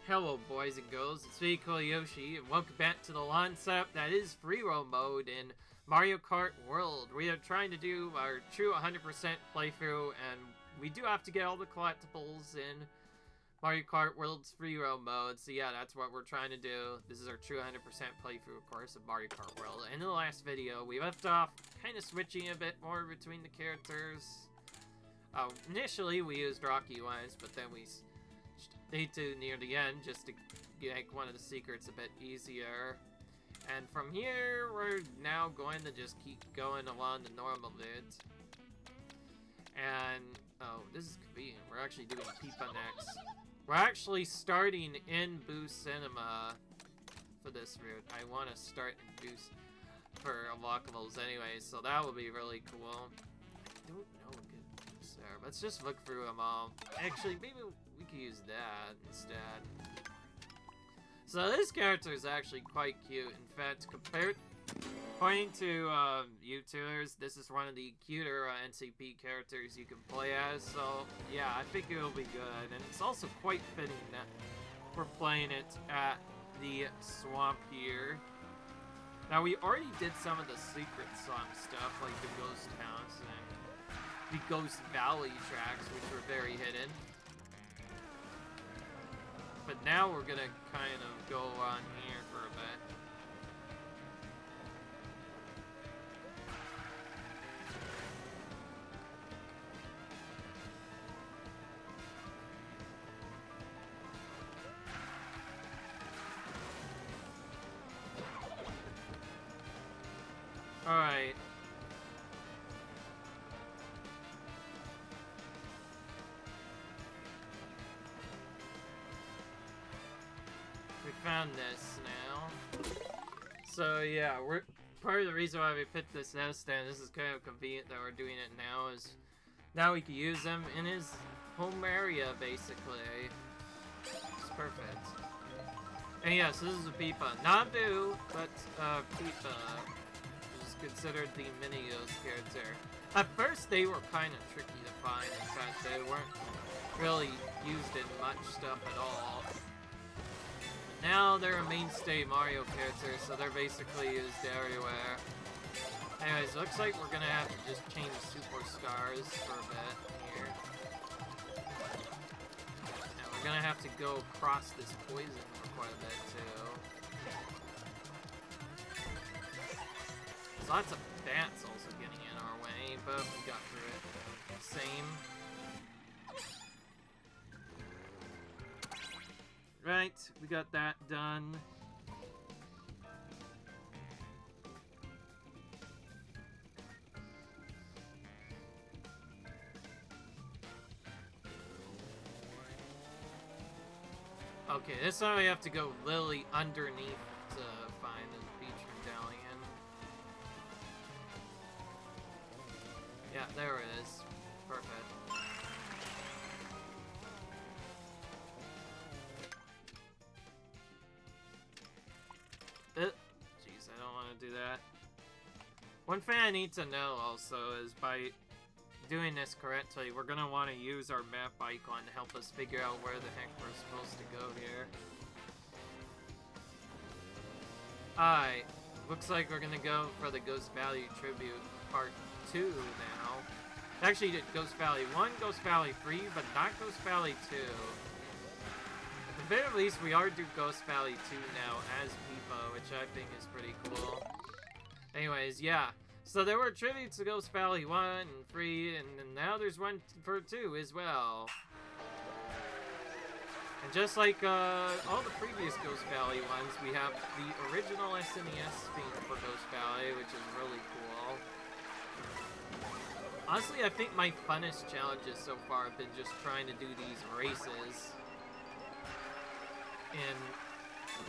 Hello boys and girls, it's me, Yoshi, and welcome back to the concept that is free roam mode in Mario Kart World. We are trying to do our true 100% playthrough, and we do have to get all the collectibles in Mario Kart World's free roam mode, so yeah, that's what we're trying to do. This is our true 100% playthrough, of course, of Mario Kart World. And in the last video, we left off kind of switching a bit more between the characters. Initially, we used Rocky ones, but then we stayed to near the end just to make one of the secrets a bit easier. And from here, we're now going to just keep going along the normal route. And, oh, this is convenient. We're actually doing Pipa next. We're actually starting in Boost Cinema for this route. I want to start in Boost for Collectibles anyway, so that will be really cool. I don't know what good boosts there. Let's just look through them all. Actually, maybe we could use that instead. So this character is actually quite cute. In fact, according to YouTubers, this is one of the cuter NCP characters you can play as. So yeah, I think it'll be good. And it's also quite fitting that we're playing it at the swamp here. Now, we already did some of the secret swamp stuff, like the ghost towns and the Ghost Valley tracks, which were very hidden. But now we're gonna kind of go on here for a bit. Alright. We found this now. So yeah, we're part of the reason why we picked this nest, and this is kind of convenient that we're doing it now, is now we can use them in his home area basically. It's perfect. And yes, this is a Pipa. Not Boo, but Pipa, which is considered the mini ghost character. At first they were kind of tricky to find. In fact, they weren't really used in much stuff at all. Now they're a mainstay Mario character, so they're basically used everywhere. Anyways, looks like we're gonna have to just change superstars for a bit here. And we're gonna have to go across this poison for quite a bit too. There's lots of bats also getting in our way, but we got through it. Same. Right, we got that done. Okay, this time we have to go literally underneath to find the beach medallion. Yeah, there it is. Perfect. Jeez, I don't want to do that. One thing I need to know also is by doing this correctly, we're going to want to use our map icon to help us figure out where the heck we're supposed to go here. Alright, looks like we're going to go for the Ghost Valley Tribute Part 2 now. Actually, did Ghost Valley 1, Ghost Valley 3, but not Ghost Valley 2. At the very least, we are doing Ghost Valley 2 now as Pipa, which I think is pretty cool. Anyways, yeah. So there were tributes to Ghost Valley 1 and 3, and now there's one for 2 as well. And just like all the previous Ghost Valley ones, we have the original SNES theme for Ghost Valley, which is really cool. Honestly, I think my funnest challenges so far have been just trying to do these races in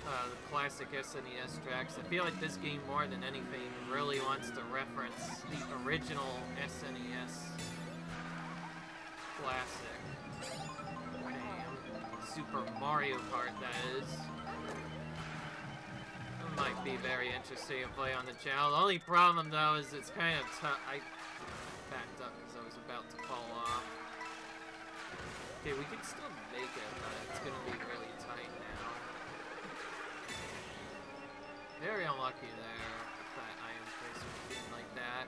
the classic SNES tracks. I feel like this game, more than anything, really wants to reference the original SNES classic. Damn. Super Mario Kart, that is. It might be very interesting to play on the channel. The only problem, though, is it's kind of tough. I backed up because I was about to fall off. Okay, we can still make it, but it's gonna be really tight now. lucky there with that iron placement being like that.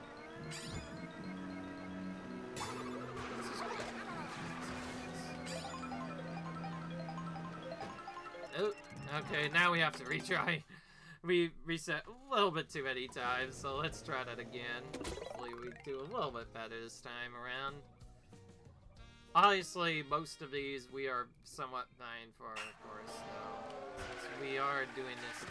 This is good. Oh, okay, now we have to retry. We reset a little bit too many times, so let's try that again. Hopefully we do a little bit better this time around. Obviously, most of these we are somewhat behind for, of course, though, since we are doing this now.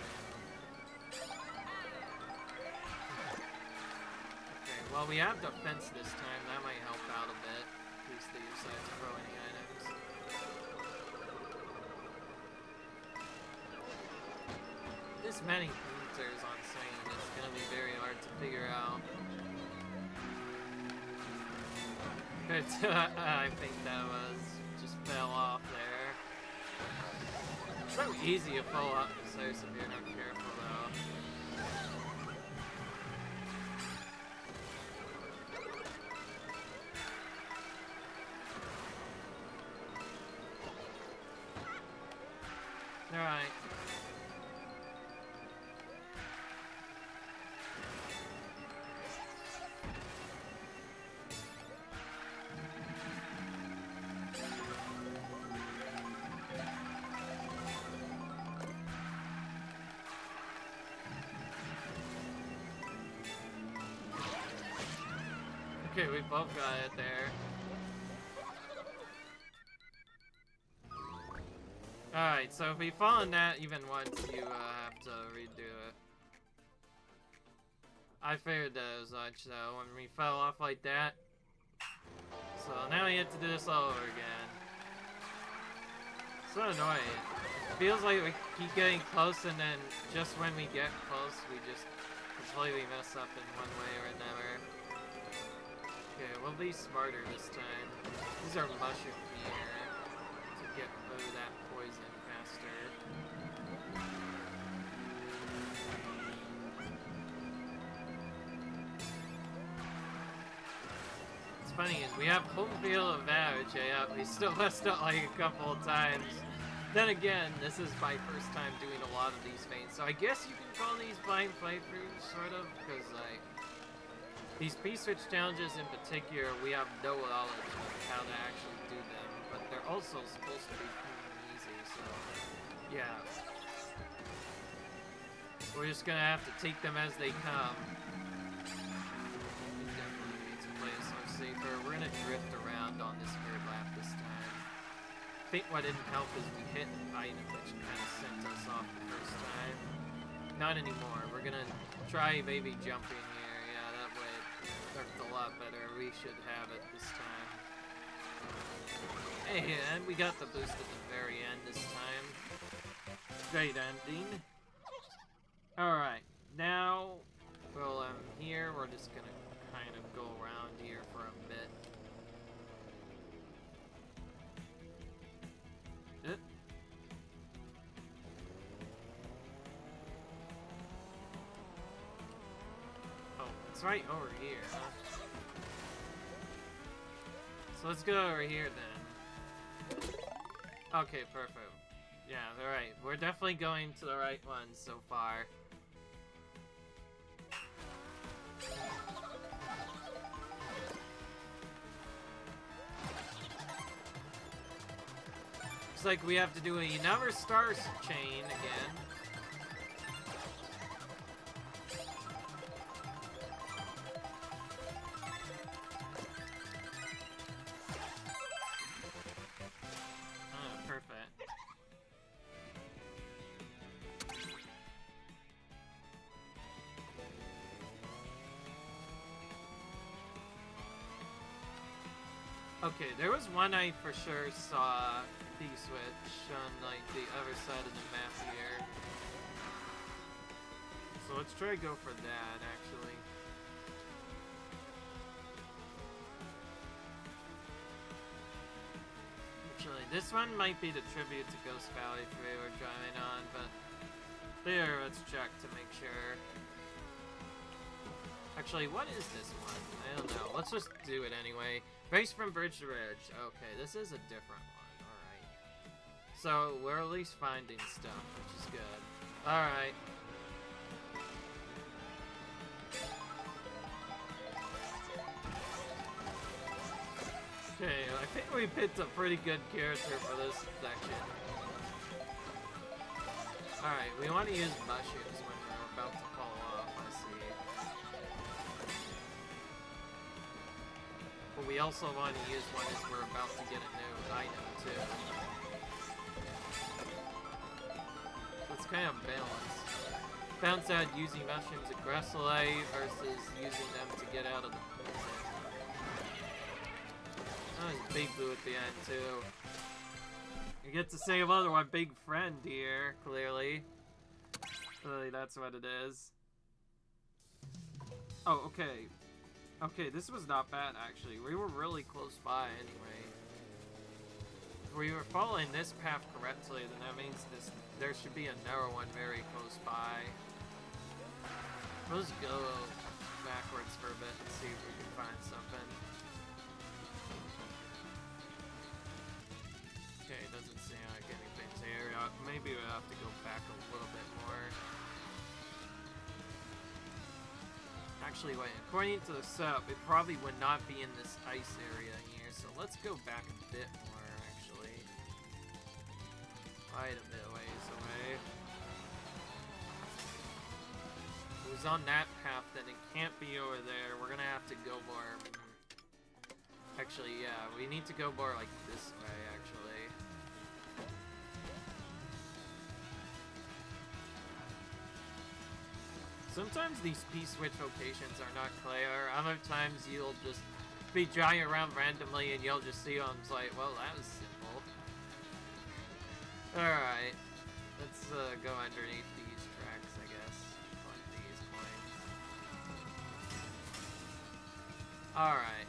Okay, well, we have defense this time. That might help out a bit. At least the sides throw any items. This many pointers on screen is gonna be very hard to figure out. But I think that was just fell off there. It's so easy to fall off the stairs if you're not careful, though. Alright. Okay, we both got it there. Alright, so if we fall in that even once, you have to redo it. I figured that as much, though, when we fell off like that. So now we have to do this all over again. So annoying. It feels like we keep getting close, and then just when we get close, we just completely mess up in one way or another. Okay, we'll be smarter this time. These are mushrooms here to get rid of that poison faster. It's funny, is we have home field advantage, yeah, we still messed up like a couple of times. Then again, this is my first time doing a lot of these things, so I guess you can call these blind playthroughs, sort of, because like, these P-Switch challenges in particular, we have no knowledge of how to actually do them, but they're also supposed to be pretty easy, so yeah. We're just gonna have to take them as they come. We definitely need to play this much safer. We're gonna drift around on this third lap this time. I think what didn't help is we hit an item which kind of sent us off the first time. Not anymore. We're gonna try maybe jumping here. Yeah, that way worked a lot better. We should have it this time. Hey, and we got the boost at the very end this time. Great ending. Alright, now, well, here, we're just gonna kind of go around here for a bit. Oh, it's right over here, huh? So let's go over here then. Okay, perfect. Yeah, alright. We're definitely going to the right one so far. Looks like we have to do another star chain again. Okay, there was one I for sure saw P-Switch on, like, the other side of the map here. So let's try to go for that, actually. Actually, this one might be the tribute to Ghost Valley 3 we're driving on, but there, let's check to make sure. Actually, what is this one? I don't know. Let's just do it anyway. Race from bridge to bridge. Okay, this is a different one. Alright. So, we're at least finding stuff, which is good. Alright. Okay, I think we picked a pretty good character for this section. Alright, we want to use mushrooms when we're about to fall off, I see. But we also want to use one as we're about to get a new item, too. So it's kind of balanced. Bounce out using mushrooms aggressively versus using them to get out of the poison. Oh, there's a big boo at the end, too. You get to save other one big friend here, clearly. Clearly, that's what it is. Oh, okay. Okay, this was not bad, actually. We were really close by, anyway. If we were following this path correctly, then that means there should be another one very close by. Let's go backwards for a bit and see if we can find something. Okay, doesn't seem like anything's here. Maybe we'll have to go back a little bit more. Actually, wait, according to the setup, it probably would not be in this ice area here, so let's go back a bit more, actually. Quite a bit ways away. If it was on that path, then it can't be over there. We're gonna have to go more... Actually, yeah, we need to go more like this way, actually. Sometimes these P-switch locations are not clear. Other times you'll just be driving around randomly and you'll just see them. It's like, well, that was simple. Alright. Let's go underneath these tracks, I guess. Collect these coins. Alright.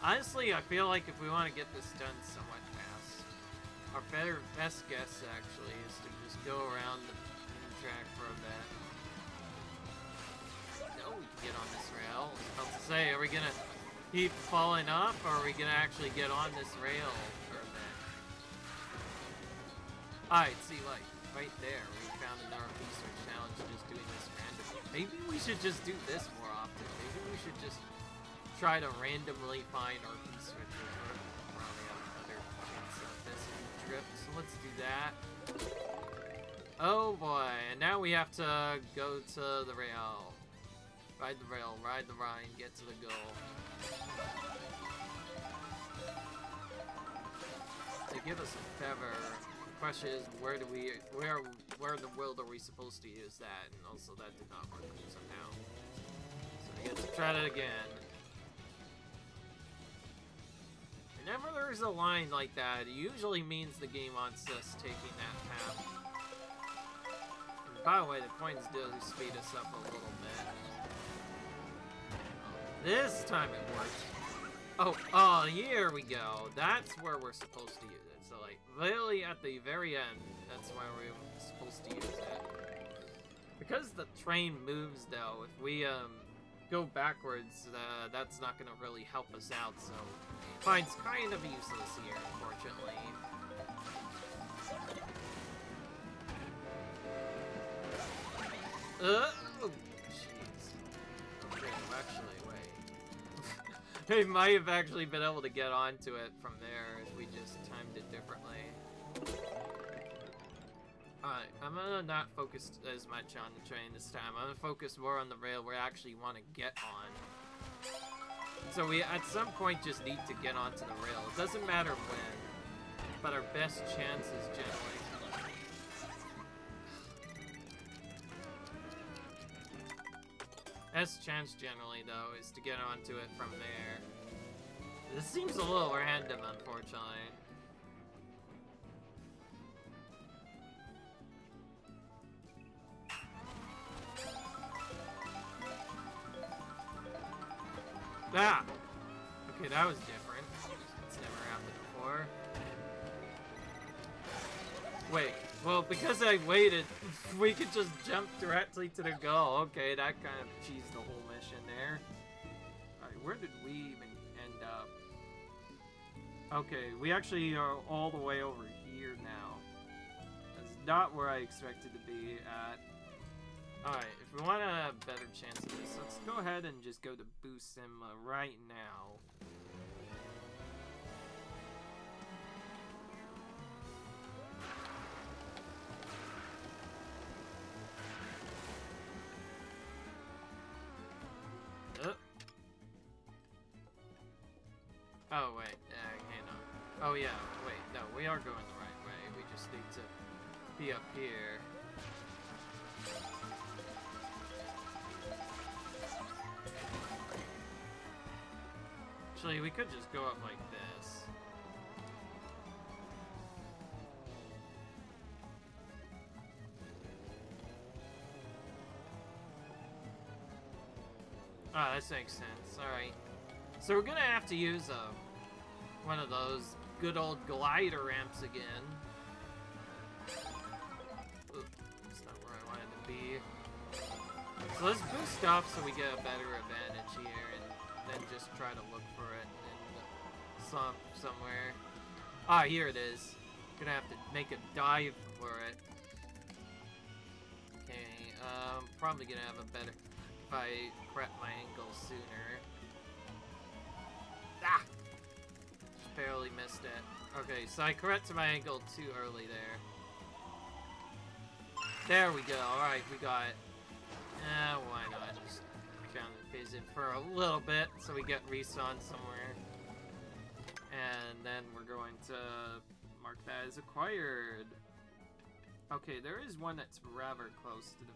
Honestly, I feel like if we want to get this done somewhat fast, our best guess, actually, is to just go around the track for a bit. No, we can get on this rail. I was about to say, are we gonna keep falling off, or are we gonna actually get on this rail for a bit? Alright, see, like, right there, we found another P-switch challenge just doing this randomly. Maybe we should just do this more often. Maybe we should just try to randomly find our P-switches. We're probably have another chance at this drift, so let's do that. Oh boy, and now we have to go to the rail. Ride the rail, ride the ride, get to the goal. They give us a feather. The question is, where in the world are we supposed to use that? And also that did not work somehow. So we get to try that again. Whenever there's a line like that, it usually means the game wants us taking that path. By the way, the coins do speed us up a little bit. This time it worked. Oh, here we go. That's where we're supposed to use it. So, like, really at the very end, that's where we're supposed to use it. Because the train moves, though, if we, go backwards, that's not gonna really help us out, so it's kind of useless here, unfortunately. Oh, jeez. Okay, actually, wait. We might have actually been able to get onto it from there if we just timed it differently. Alright, I'm gonna not focus as much on the train this time. I'm gonna focus more on the rail we actually want to get on. So we, at some point, just need to get onto the rail. It doesn't matter when, but our best chance is generally... Best chance generally, though, is to get onto it from there. This seems a little random, unfortunately. Ah! Okay, that was different. It's never happened before. Wait, well, because I waited, we could just jump directly to the goal. Okay, that kind of cheesed the whole mission there. Alright, where did we even end up? Okay, we actually are all the way over here now. That's not where I expected to be at. Alright, if we want a better chance of this, let's go ahead and just go to Boost Cinema right now. Oh, wait, hang on. Oh, yeah, wait, no, we are going the right way. We just need to be up here. Actually, we could just go up like this. Ah, this makes sense. Alright. So we're gonna have to use one of those good old glider ramps again. Ooh, that's not where I wanted to be. So let's boost off so we get a better advantage here, and then just try to look for it in the swamp somewhere. Ah, here it is. Gonna have to make a dive for it. Okay, probably gonna have a better if I prep my angle sooner. Ah! Just barely missed it. Okay, so I corrected my angle too early there. There we go. Alright, we got it. Why not? Just kind of phase it for a little bit so we get respawn somewhere. And then we're going to mark that as acquired. Okay, there is one that's rather close to the...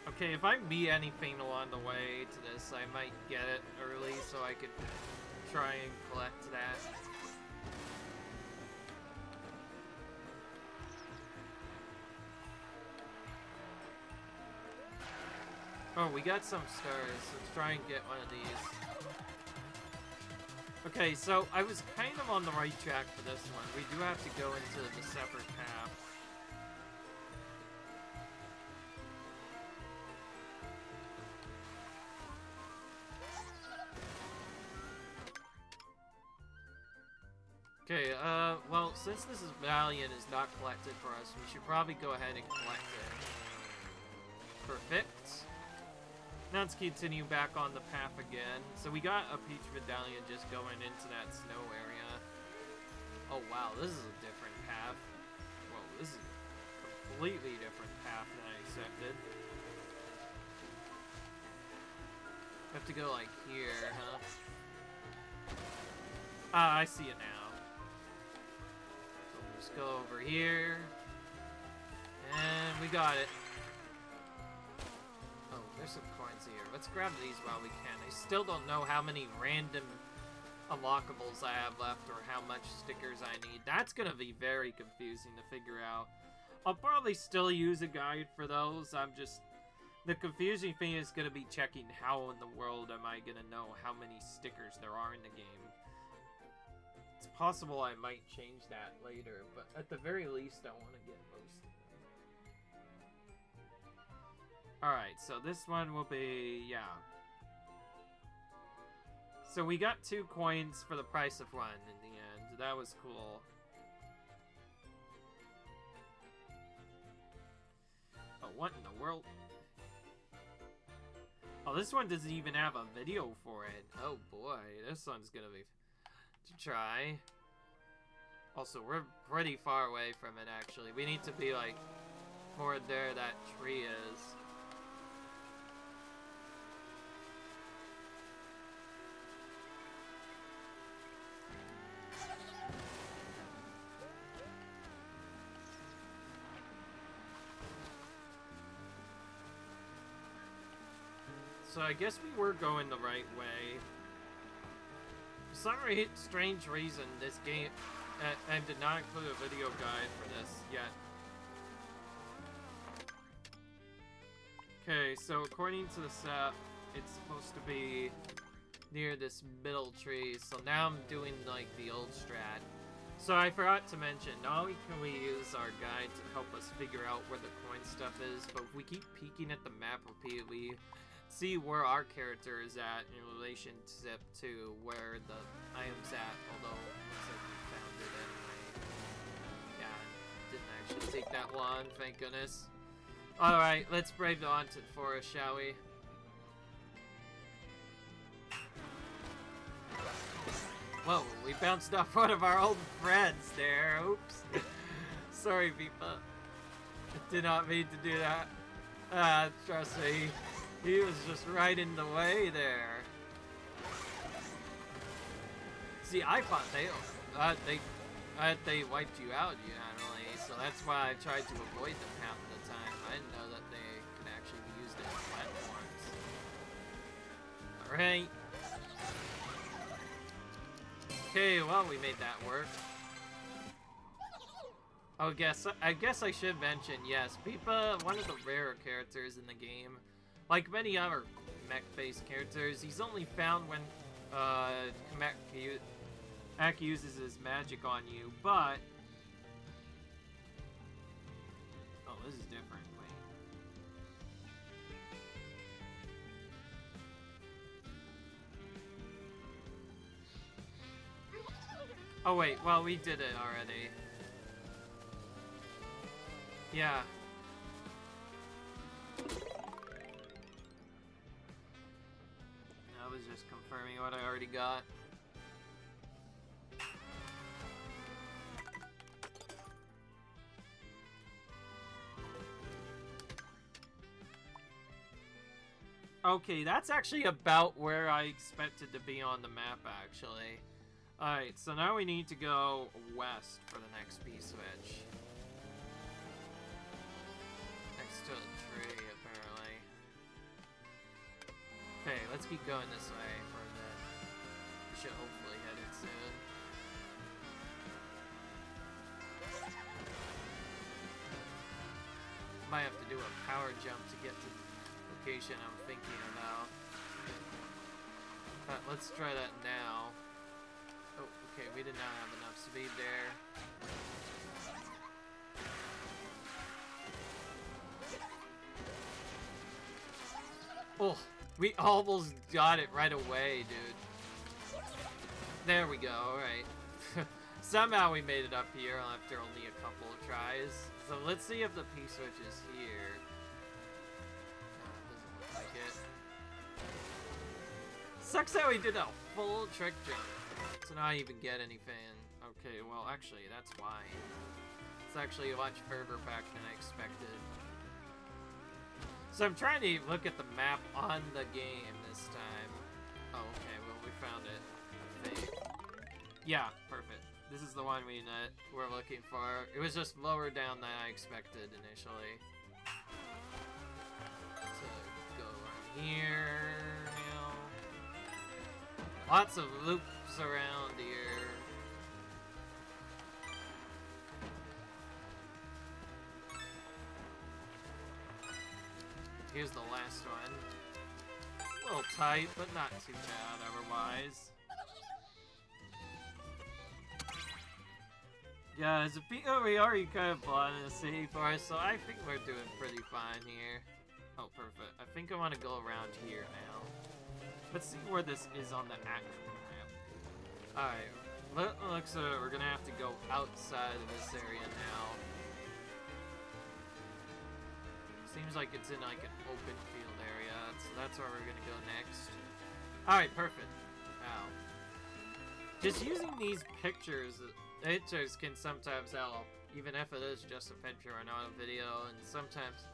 Okay, if I meet anything along the way to this, I might get it early so I could try and collect that. Oh, we got some stars. Let's try and get one of these. Okay, so I was kind of on the right track for this one. We do have to go into the separate path. Okay, well, since this medallion is not collected for us, we should probably go ahead and collect it. Perfect. Now let's continue back on the path again. So we got a peach medallion just going into that snow area. Oh wow, this is a different path. Whoa, this is a completely different path than I expected. Have to go like here, huh? Ah, I see it now. So we'll just go over here. And we got it. Oh, there's some coins here. Let's grab these while we can. I still don't know how many random unlockables I have left or how much stickers I need. That's gonna be very confusing to figure out. I'll probably still use a guide for those. The confusing thing is gonna be checking how in the world am I gonna know how many stickers there are in the game. It's possible I might change that later, but at the very least I want to get most of them. Alright, so this one will be, yeah. So we got 2 coins for the price of 1 in the end. That was cool. Oh, what in the world? Oh, this one doesn't even have a video for it. Oh boy, this one's gonna be to try. Also, we're pretty far away from it actually. We need to be like more there that tree is. So I guess we were going the right way. For some strange reason, this game, I did not include a video guide for this yet. Okay, so according to the set, it's supposed to be near this middle tree, so now I'm doing like the old strat. So I forgot to mention, not only can we use our guide to help us figure out where the coin stuff is, but if we keep peeking at the map repeatedly, see where our character is at in relationship to where the item's at, although it looks like we found it anyway. Yeah, didn't actually take that long, thank goodness. Alright, let's brave the haunted forest, shall we? Whoa, we bounced off one of our old friends there. Oops. Sorry, Vipa. Did not mean to do that. Trust me. He was just right in the way there. See, I thought they wiped you out generally, so that's why I tried to avoid them half of the time. I didn't know that they could actually be used as platforms. Alright. Okay, well, we made that work. Oh, I guess I should mention, yes, Peepa, one of the rarer characters in the game. Like many other mech-based characters, he's only found when Kamek uses his magic on you, but... Oh, this is different. Wait. Oh wait, well, we did it already. Yeah. I was just confirming what I already got. Okay, that's actually about where I expected to be on the map, actually. Alright, so now we need to go west for the next P-switch. Next to the tree, apparently. Okay, let's keep going this way for a bit. We should hopefully hit it soon. Might have to do a power jump to get to the location I'm thinking about. But let's try that now. Oh, okay, we did not have enough speed there. Oh, we almost got it right away, dude. There we go, alright. Somehow we made it up here after only a couple of tries. So let's see if the P-switch is here. Doesn't look like it. Sucks that we did a full trick jump to not even get anything. Okay, well, actually, that's why. It's actually much further back than I expected. So I'm trying to look at the map on the game this time. Oh, okay, well, we found it, I think. Yeah, perfect. This is the one we're looking for. It was just lower down than I expected initially. So, go around here now. Lots of loops around here. Here's the last one. A little tight, but not too bad otherwise. Yeah, as a POV, you kind of blinded the city for us, so I think we're doing pretty fine here. Oh, perfect. I think I want to go around here now. Let's see where this is on the actual map. Alright, looks like we're gonna have to go outside of this area now. Seems like it's in like an open field area, so that's where we're gonna go next. Alright, perfect. Wow. Just using these pictures can sometimes help, even if it is just a picture and not a video, and sometimes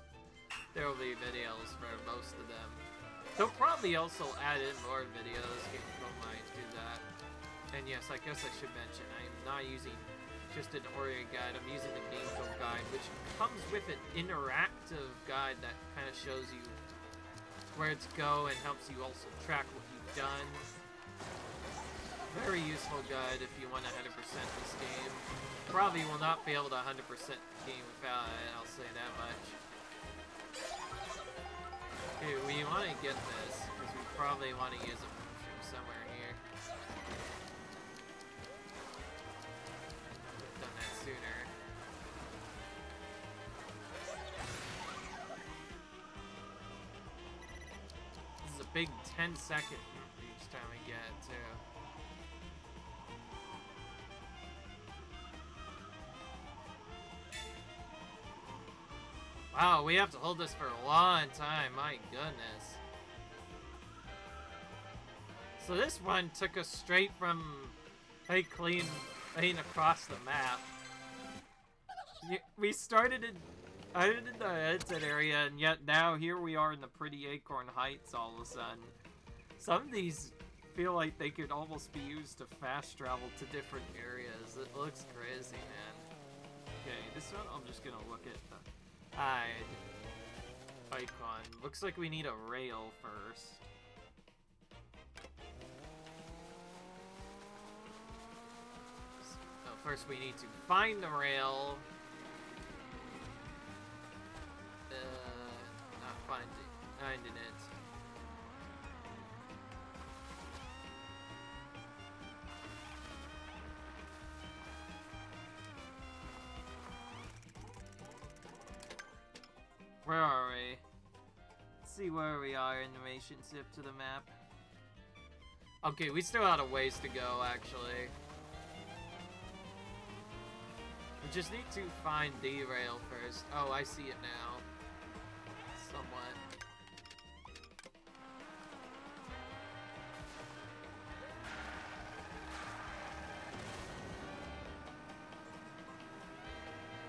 there will be videos for most of them. They'll probably also add in more videos, don't mind do that. And yes, I guess I should mention, I'm not using just an Oreo guide, I'm using the game code guide, which comes with an interactive guide that kind of shows you where to go and helps you also track what you've done. very useful guide if you want to 100% this game. Probably will not be able to 100% the game without it, I'll say that much. Okay, we want to get this, because we probably want to use it from somewhere here. We've done that sooner. This is a big 10-second each time we get it, too. Wow, we have to hold this for a long time, my goodness. So this one took us straight from clean across the map. We started in the exit area, and yet now here we are in the pretty Acorn Heights all of a sudden. Some of these feel like they could almost be used to fast travel to different areas. It looks crazy, man. Okay, this one I'm just gonna look at the hide icon. Looks like we need a rail first. So first we need to find the rail. Not finding it. Where are we? Let's see where we are in the relationship to the map. Okay, we still have a ways to go, actually. We just need to find the rail first. Oh, I see it now. Somewhat.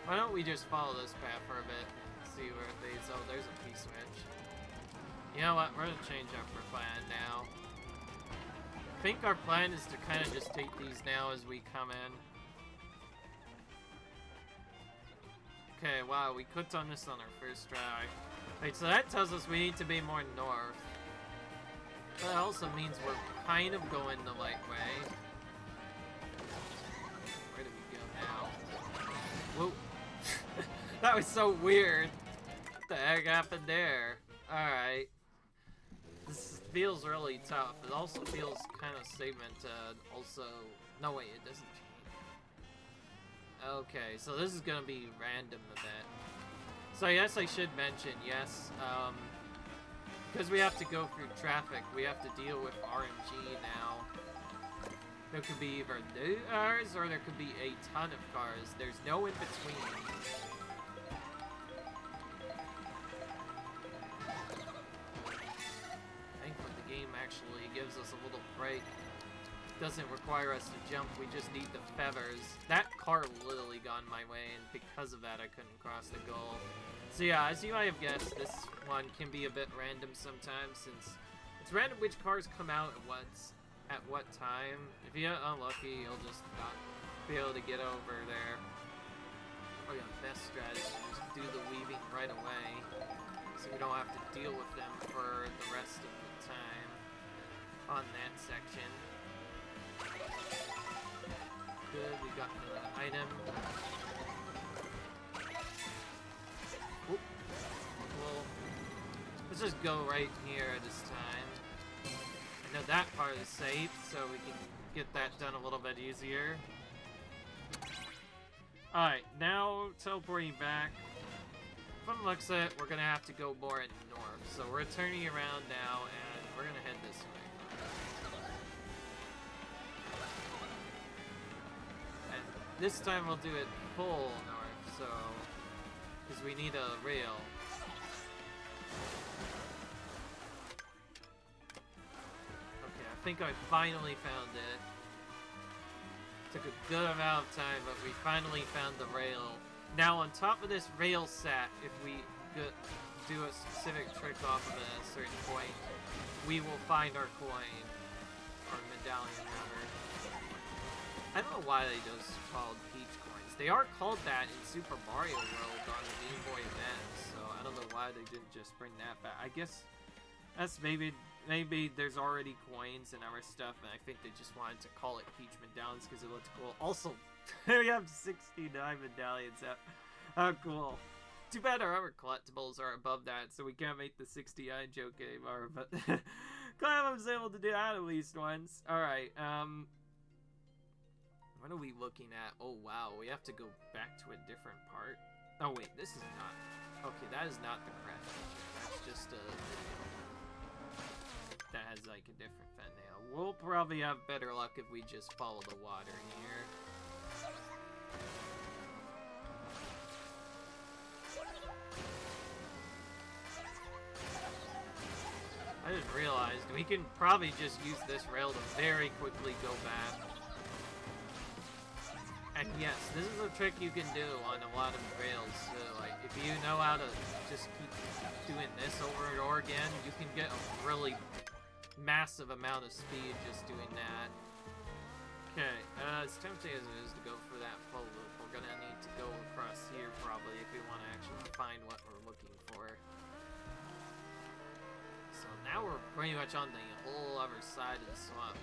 Why don't we just follow this path for a bit? See where it leads. Oh, there's a P-switch. You know what? We're gonna change up our plan now. I think our plan is to kind of just take these now as we come in. Okay, wow, we clicked on this on our first try. Wait, so that tells us we need to be more north. That also means we're kind of going the right way. Where do we go now? Whoa. That was so weird. What the heck happened there? Alright. This feels really tough. It also feels kind of segmented. Also, no wait, it doesn't change. Okay, so this is gonna be random a bit. So yes, I should mention, yes, because we have to go through traffic, we have to deal with RNG now. There could be either new cars or there could be a ton of cars. There's no in between. Thankfully, the game actually gives us a little break. Doesn't require us to jump, we just need the feathers. That car literally got in my way, and because of that I couldn't cross the goal. So yeah, as you might have guessed, this one can be a bit random sometimes, since it's random which cars come out at what time. If you get unlucky, you'll just not be able to get over there. Or the best strategy is do the weaving right away, so we don't have to deal with them for the rest of the time on that section. Good, we got the item. Oop. Well, let's just go right here this time. I know that part is safe, so we can get that done a little bit easier. Alright, now teleporting back. From the looks of it, we're gonna have to go more in north. So we're turning around now, and we're gonna head this way. This time we'll do it full north, so because we need a rail. Okay, I think I finally found it. Took a good amount of time, but we finally found the rail. Now on top of this rail set, if we do a specific trick off of it at a certain point, we will find our coin, or medallion rather. I don't know why they just called Peach coins. They are called that in Super Mario World on the Game Boy Advance, so I don't know why they didn't just bring that back. I guess that's maybe maybe there's already coins and other stuff, and I think they just wanted to call it Peach Medallions because it looked cool. Also, we have 69 medallions out. How cool. Too bad our other collectibles are above that, so we can't make the 69 joke anymore, but glad I was able to do that at least once. Alright, what are we looking at? Oh wow, we have to go back to a different part. Oh wait, this is not... Okay, that is not the craft feature. That's just a video that has like a different thumbnail. We'll probably have better luck if we just follow the water here. I just realized we can probably just use this rail to very quickly go back. And yes, this is a trick you can do on a lot of rails. So, like, if you know how to just keep doing this over and over again, you can get a really massive amount of speed just doing that. Okay, as tempting as it is to go for that full loop, we're gonna need to go across here probably if we want to actually find what we're looking for. So now we're pretty much on the whole other side of the swamp.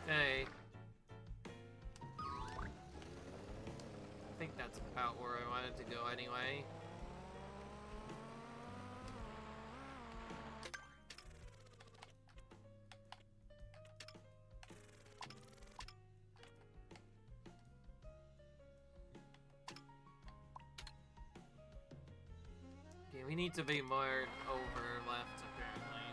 Okay. I think that's about where I wanted to go anyway. Okay, we need to be more over left, apparently.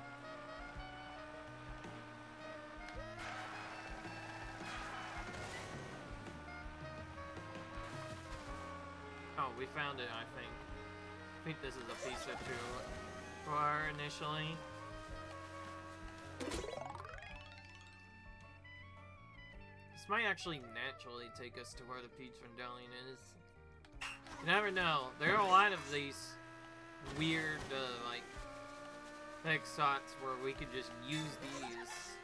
Oh, we found it, I think. I think this is a piece of too far initially. This might actually naturally take us to where the Peach Medallion is. You never know. There are a lot of these weird, like, X-Sots where we could just use these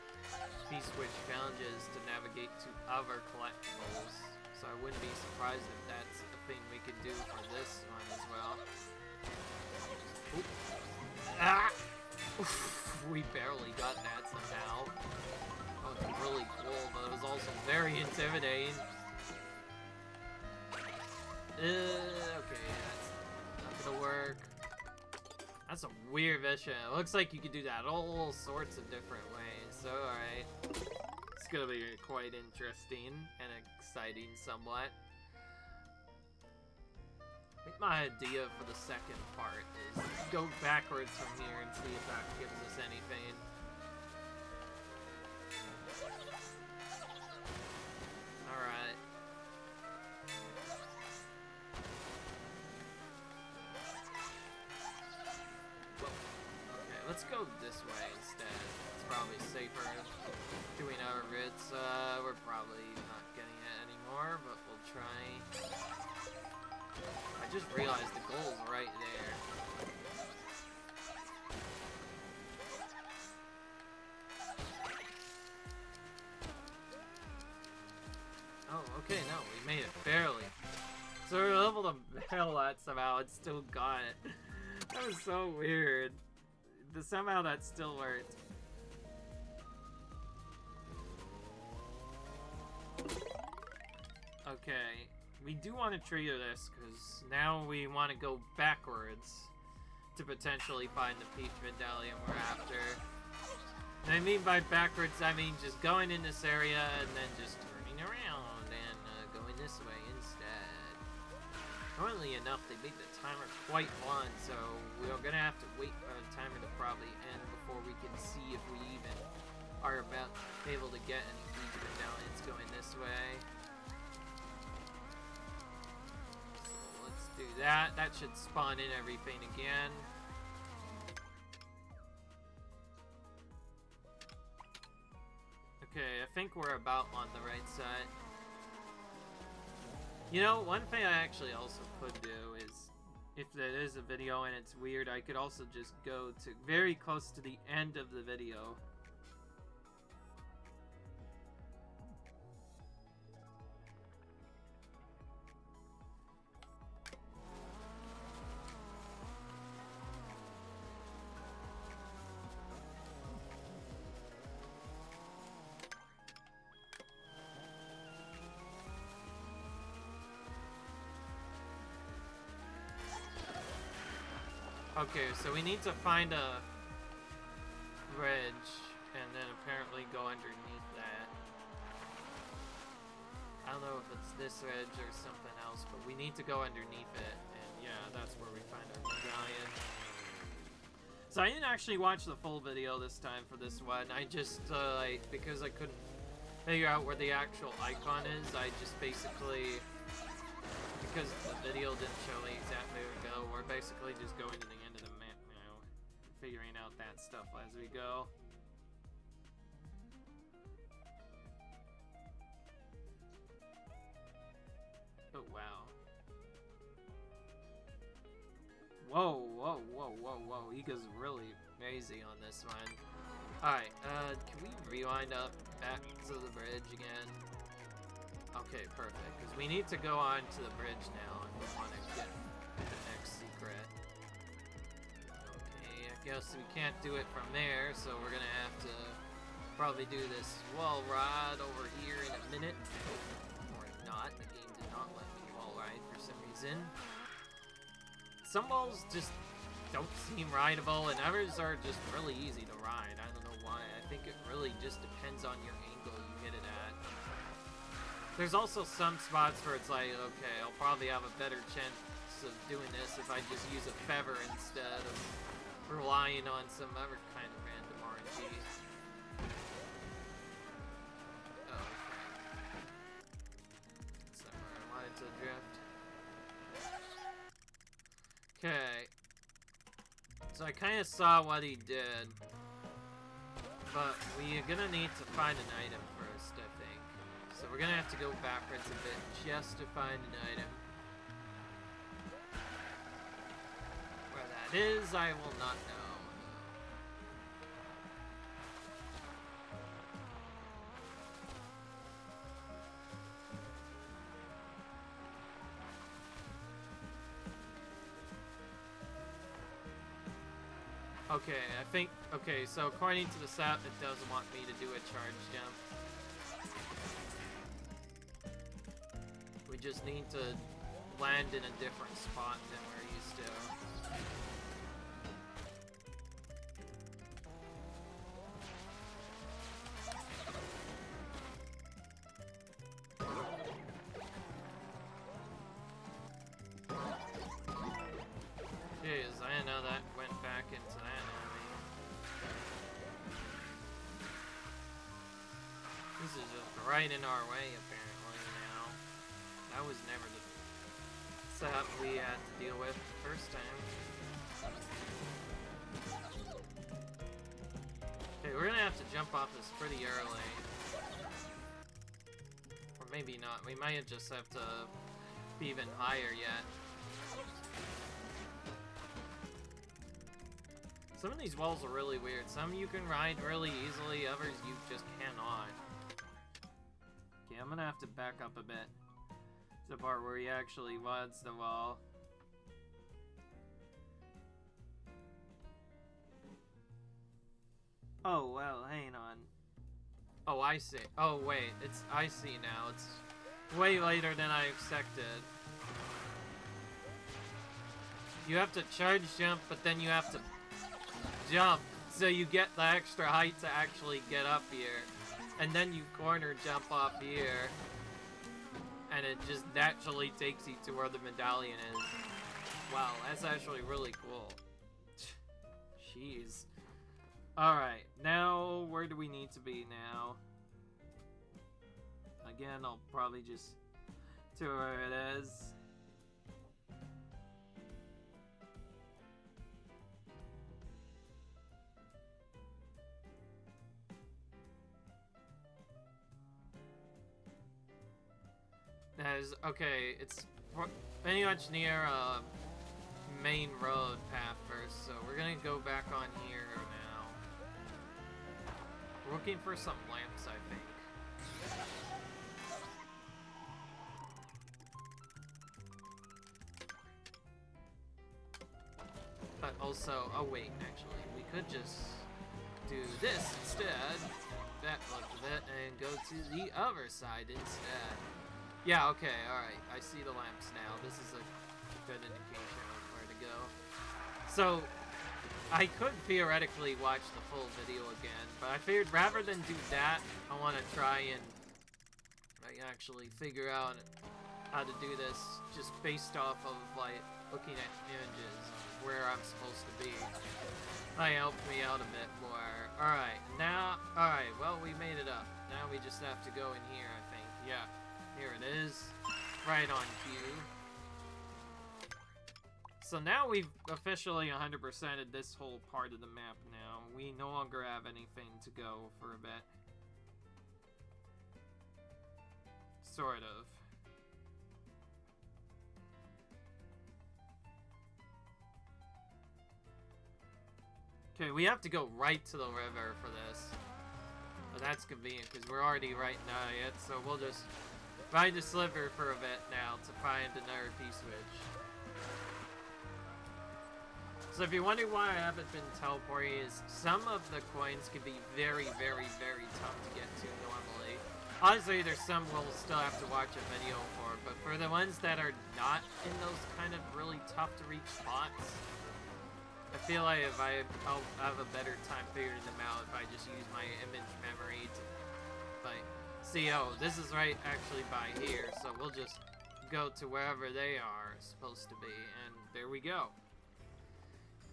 P-Switch challenges to navigate to other collectibles. So I wouldn't be surprised if that's a thing we could do for this one as well. Oop. Ah! Oof, we barely got that somehow. That was really cool, but it was also very intimidating. Okay, that's not gonna work. That's a weird mission. It looks like you could do that all sorts of different ways. So, alright. It's gonna be quite interesting and exciting somewhat. I think my idea for the second part is go backwards from here and see if that gives us anything. Alright. Okay, let's go this way instead. It's probably safer doing our grids. We're probably not getting it anymore, but we'll try. I just realized the goal's right there. Oh, okay, no, we made it, barely. So we were able to bail that somehow and still got it. That was so weird. Somehow that still worked. Okay, we do want to trigger this because now we want to go backwards to potentially find the Peach Medallion we're after. And I mean by backwards, I mean just going in this area and then just turning around and going this way instead. Funnily enough, they made the timer quite long, so we're gonna have to wait for the timer to probably end before we can see if we even are able to get any Peach Medallions going this way. So let's do that. That should spawn in everything again. Okay, I think we're about on the right side. You know, one thing I actually also could do is, if there is a video and it's weird, I could also just go to very close to the end of the video. Okay, so we need to find a bridge and then apparently go underneath that. I don't know if it's this ridge or something else, but we need to go underneath it, and yeah, that's where we find our medallion. So I didn't actually watch the full video this time for this one. I just, like, because I couldn't figure out where the actual icon is, I just basically, because the video didn't show the exact way we go, we're basically just going to the end of the map now, figuring out that stuff as we go. Oh, wow. Whoa, whoa, whoa, whoa, whoa. He goes really crazy on this one. Alright, can we rewind up back to the bridge again? Okay, perfect. Because we need to go on to the bridge now if we want to get the next secret. Okay, I guess we can't do it from there, so we're gonna have to probably do this wall ride over here in a minute. Or not, the game did not let me wall ride for some reason. Some walls just don't seem rideable, and others are just really easy to ride. I don't know why. I think it really just depends on your angle you hit it at. There's also some spots where it's like, okay, I'll probably have a better chance of doing this if I just use a feather instead of relying on some other kind of random RNG. Oh, okay. That's not where I wanted to drift. Okay. So I kind of saw what he did, but we're gonna need to find an item first, I think. So we're gonna have to go backwards a bit just to find an item. Where that is, I will not know. Okay, I think, okay, so according to the SAP, it doesn't want me to do a charge jump. We just need to land in a different spot than we're used to. Jeez, I didn't know that went back into that enemy. This is just right in our way, apparently, now. That was never the setup we had to deal with the first time. Okay, we're gonna have to jump off this pretty early. Or maybe not. We might just have to be even higher yet. Some of these walls are really weird. Some you can ride really easily, others you just cannot. Okay, I'm gonna have to back up a bit to the part where he actually wads the wall. Oh, well, hang on. Oh, I see. Oh, wait, I see now. It's way later than I expected. You have to charge jump, but then you have to jump, so you get the extra height to actually get up here, and then you corner jump off here, and it just naturally takes you to where the medallion is. Wow, that's actually really cool. Jeez. Alright, now where do we need to be now? Again, I'll probably just to where it is. Okay, it's pretty much near a main road path first, so we're gonna go back on here now. We're looking for some lamps, I think. But also, oh wait, actually, we could just do this instead. Back up a bit and go to the other side instead. Yeah, okay, alright. I see the lamps now. This is a good indication of where to go. So, I could theoretically watch the full video again, but I figured rather than do that, I want to try and actually figure out how to do this just based off of, like, looking at images where I'm supposed to be. That helped me out a bit more. Alright, now, alright, well, we made it up. Now we just have to go in here, I think. Yeah, here it is. Right on cue. So now we've officially 100%ed this whole part of the map now. We no longer have anything to go for a bit. Sort of. Okay, we have to go right to the river for this. But that's convenient because we're already right now it, so we'll just ride the sliver for a bit now to find another P-switch. So if you're wondering why I haven't been teleporting, is some of the coins can be very, very, very tough to get to normally. Honestly, there's some we'll still have to watch a video for, but for the ones that are not in those kind of really tough to reach spots, I feel like I'll have a better time figuring them out if I just use my image memory to, like, see, oh, this is right actually by here, so we'll just go to wherever they are supposed to be, and there we go.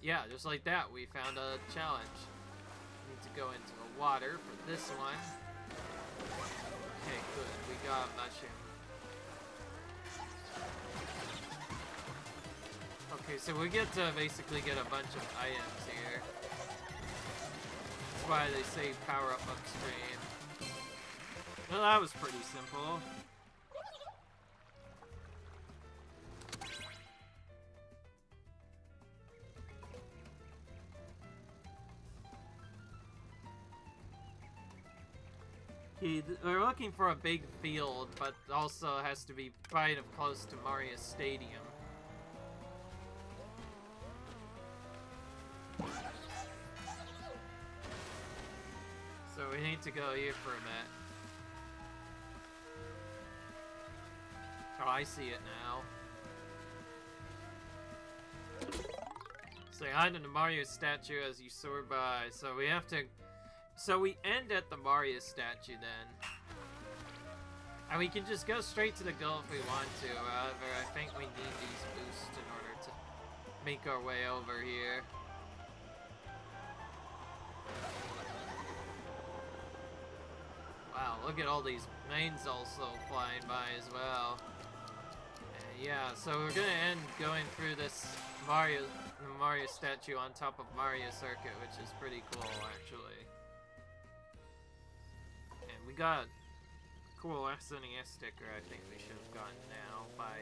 Yeah, just like that, we found a challenge. We need to go into the water for this one. Okay, good. We got a mushroom. Okay, so we get to basically get a bunch of items here. That's why they say power up upstream. Well, that was pretty simple. We're looking for a big field, but also has to be kind of close to Mario Stadium. So we need to go here for a bit. Oh, I see it now. Say hi to the Mario statue as you soar by. So we have to... So we end at the Mario statue then. And we can just go straight to the goal if we want to. However, I think we need these boosts in order to make our way over here. Wow, look at all these planes also flying by as well. Yeah, so we're gonna end going through this Mario statue on top of Mario Circuit, which is pretty cool actually. We got a cool SNES sticker I think we should have gotten now by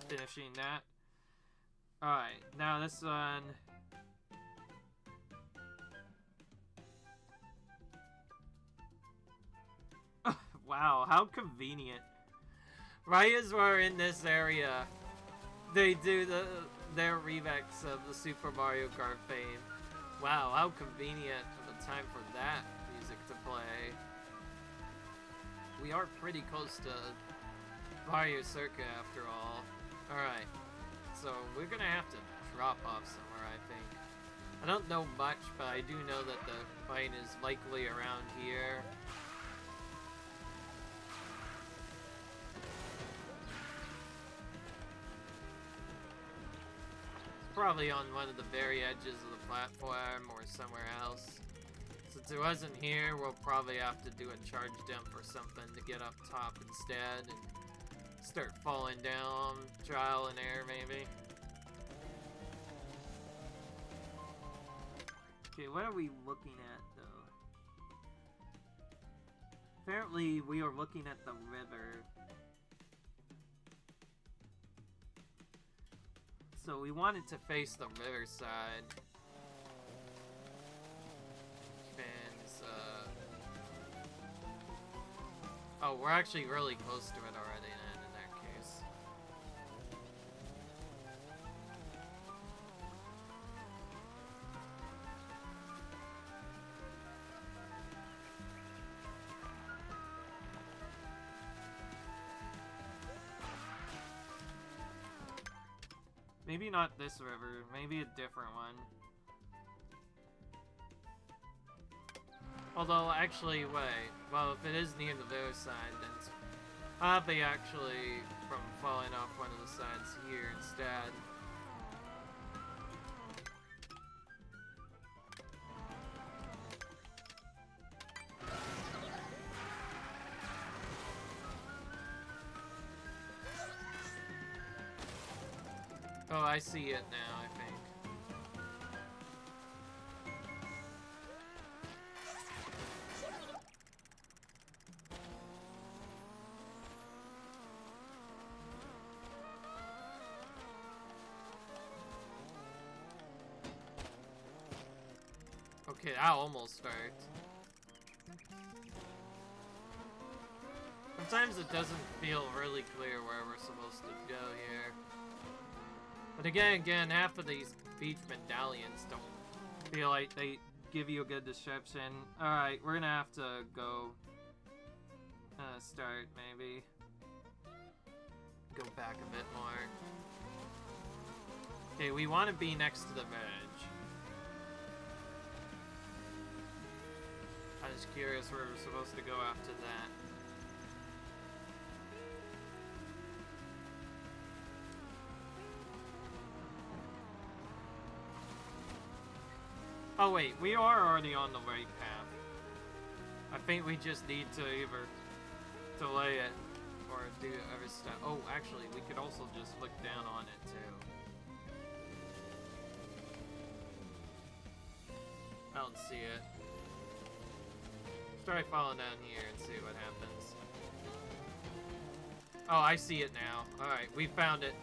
finishing that. Alright, now this one... Wow, how convenient. Right as we're in this area, they do their remix of the Super Mario Kart fame. Wow, how convenient of a time for that music to play. We are pretty close to Mario Circuit after all. Alright, so we're gonna have to drop off somewhere, I think. I don't know much, but I do know that the plane is likely around here. It's probably on one of the very edges of the platform or somewhere else. Since it wasn't here, we'll probably have to do a charge dump or something to get up top instead and start falling down, trial and error maybe. Okay, what are we looking at though? Apparently we are looking at the river. So we wanted to face the river side. Oh, we're actually really close to it already then, in that case. Maybe not this river, maybe a different one. Although, actually, wait. Well, if it is near the other side, then it's probably actually from falling off one of the sides here instead. Oh, I see it now, I think. Okay, that almost worked. Sometimes it doesn't feel really clear where we're supposed to go here. But again, half of these beach medallions don't feel like they give you a good description. Alright, we're gonna have to go start, maybe. Go back a bit more. Okay, we want to be next to the veg. I was curious where we're supposed to go after that. Oh wait, we are already on the right path. I think we just need to either delay it or do other stuff. Oh, actually, we could also just look down on it too. I don't see it. Let's try falling down here and see what happens. Oh, I see it now. Alright, we found it.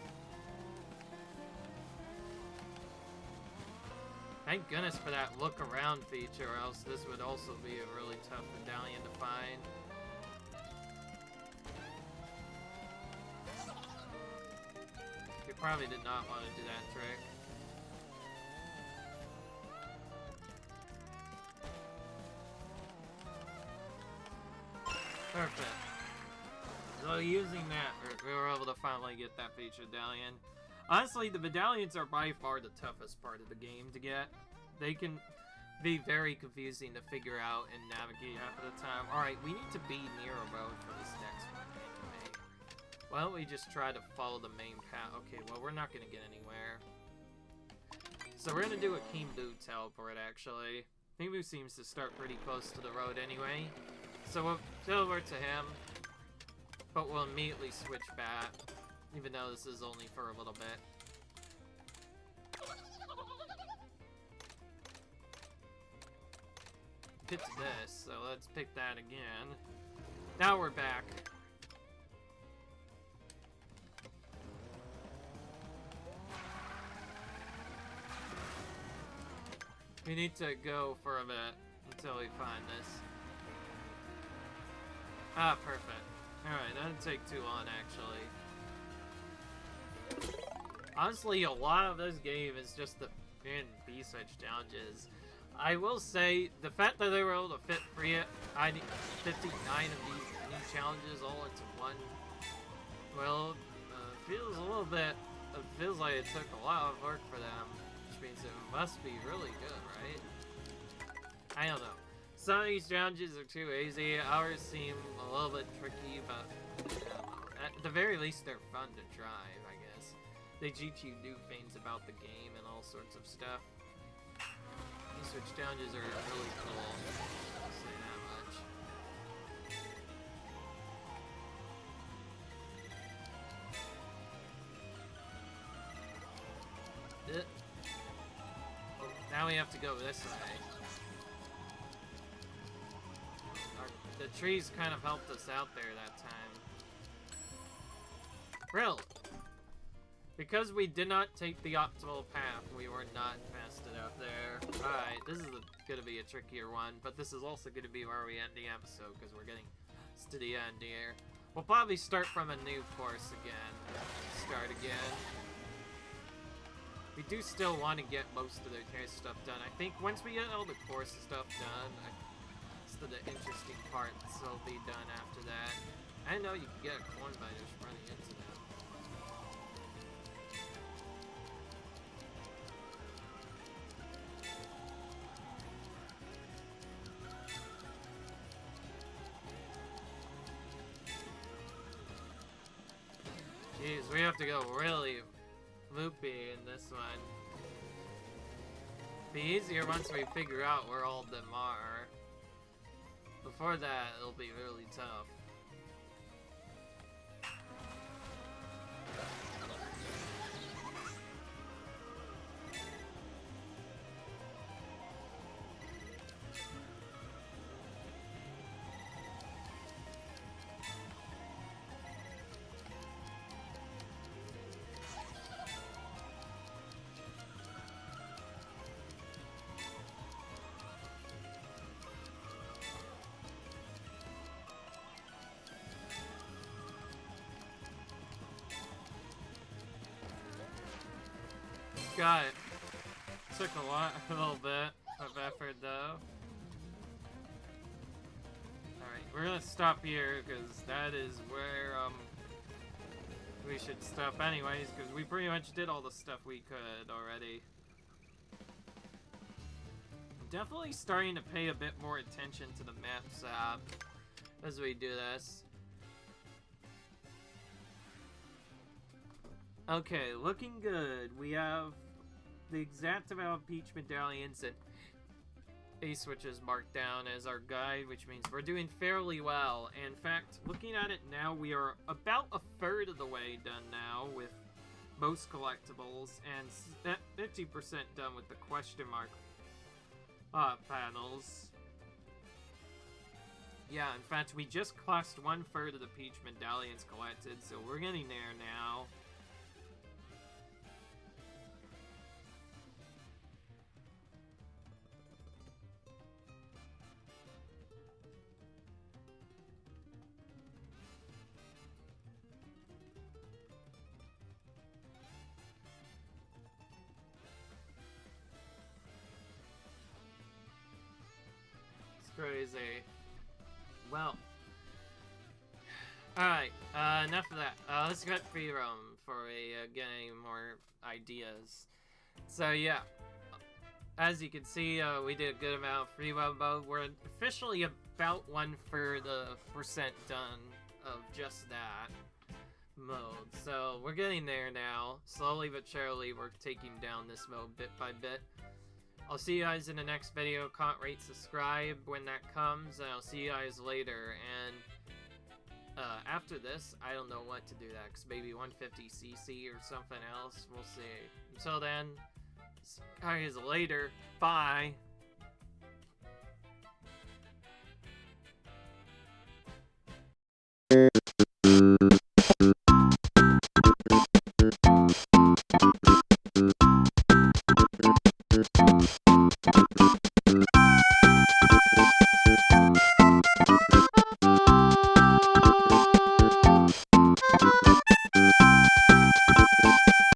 Thank goodness for that look around feature, or else this would also be a really tough medallion to find. You probably did not want to do that trick. Perfect. So using that, we were able to finally get that feature medallion. Honestly, the medallions are by far the toughest part of the game to get. They can be very confusing to figure out and navigate half of the time. Alright, we need to be near a road for this next one, anyway. Why don't we just try to follow the main path? Okay, well, we're not going to get anywhere. So we're going to do a Kimbu teleport, actually. Kimbu seems to start pretty close to the road anyway. So we'll teleport to him, but we'll immediately switch back. Even though this is only for a little bit. Picked this, so let's pick that again. Now we're back. We need to go for a bit until we find this. Ah, perfect. Alright, that didn't take too long, actually. Honestly, a lot of this game is just the B-switch challenges. I will say, the fact that they were able to fit 59 of these new challenges all into one, well, feels a little bit, it feels like it took a lot of work for them, which means it must be really good, right? I don't know. Some of these challenges are too easy, ours seem a little bit tricky, but at the very least they're fun to drive, I guess. They teach you new things about the game and all sorts of stuff. These switch challenges are really cool, I'll say that much. Oh, now we have to go this way. The trees kind of helped us out there that time. Really? Because we did not take the optimal path, we were not fast enough there. Alright, this is gonna be a trickier one, but this is also gonna be where we end the episode, because we're getting to the end here. We'll probably start from a new course again. Start again. We do still want to get most of the stuff done. I think once we get all the course stuff done, the interesting parts will be done after that. I know you can get a coin by just running into them. Jeez, we have to go really loopy in this one. Be easier once we figure out where all of them are. Before that, it'll be really tough. Got it. Took a little bit of effort though. Alright, we're gonna stop here because that is where we should stop anyways, because we pretty much did all the stuff we could already. I'm definitely starting to pay a bit more attention to the maps app as we do this. Okay, looking good. We have the exact amount of peach medallions and ace switches marked down as our guide, which means we're doing fairly well. In fact, looking at it now, we are about a third of the way done now with most collectibles, and 50% done with the question mark panels. Yeah, in fact, we just classed 1/3 of the peach medallions collected, so we're getting there now. Crazy. Well. Alright, enough of that. Let's get free roam for getting more ideas. So yeah, as you can see, we did a good amount of free roam mode. We're officially about 1/3 of percent done of just that mode. So we're getting there now. Slowly but surely, we're taking down this mode bit by bit. I'll see you guys in the next video. Comment, rate, subscribe when that comes, and I'll see you guys later. And after this, I don't know what to do next. Maybe 150cc or something else. We'll see. Until then, see you guys later. Bye.